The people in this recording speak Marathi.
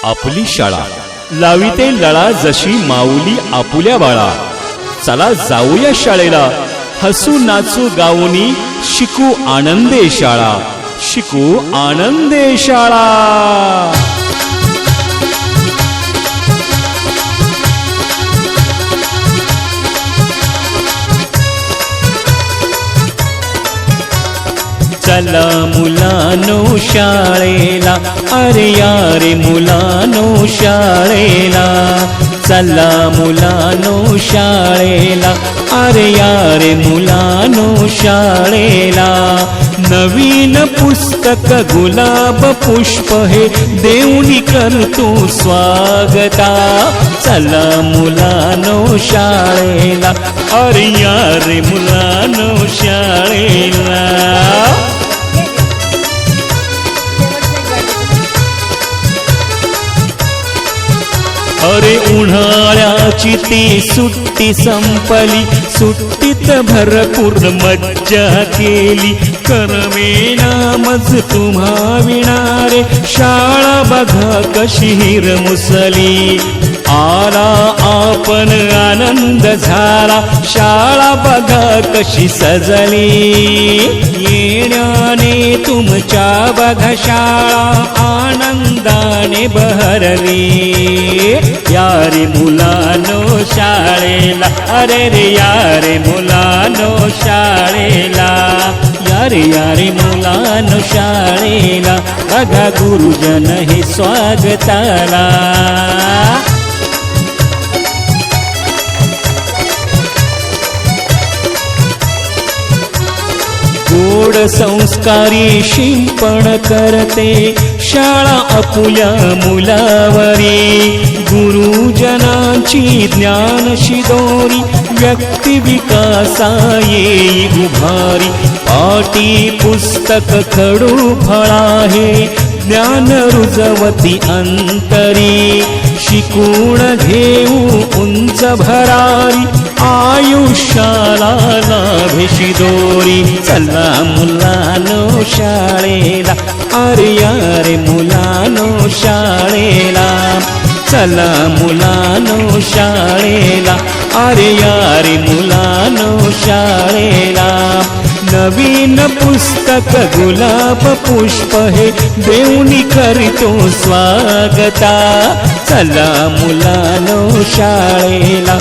आपली शाळा लाविते लळा जशी माऊली आपुल्या बाळा। चला जाऊया शाळेला, हसू नाचू गाऊनी शिकू आनंदे शाळा, शिकू आनंदे शाळा। चला मुलानो शाळेला, अरे यारे मुलानो शाळेला। चला मुलानो शाळेला, अरे यारे मुलानो शाळेला। नवीन पुस्तक गुलाब पुष्प हे देऊनी करतो स्वागता। चला मुलानो शाळेला, अरे यारे मुलानो शाळेला। अरे उन्हाळ्याची ती सुट्टी संपली, सुट्टीत भरपूर मज्जा केली। करमेना मज तुम्हा विणारे, शाळा बघा कशी हिरमुसली। आला आपण आनंद झाला, शाळा बघा कशी सजली। येण्याने तुमच्या बघा शाळा आनंदाने बहरली। यारे मुलानो शाळेला, अरे रे यारे मुलानो शाळेला। यारे यारे मुलानो शाळेला, बघा गुरुजन हे स्वागताला। गोड संस्कारी शिंपण करते शाळा आपुल्या मुलावरी। गुरुजनांची ज्ञान शिदोरी, व्यक्ती विकासा येई उभारी। पाटी पुस्तक खडू फळाहे, ज्ञान रुजवती अंतरी। शिकून घेऊ उंच भरारी, आयुष्याला लाभेशी दोरी। चला मुलानो शाळेला, अरे यारे मुलानो शाळेला। चला मुलानो शाळेला, अरे यारे मुलानो शाळेला। नवीन पुस्तक गुलाब पुष्प हे देऊनी करीतो स्वागता। चला मुलानो शाळेला।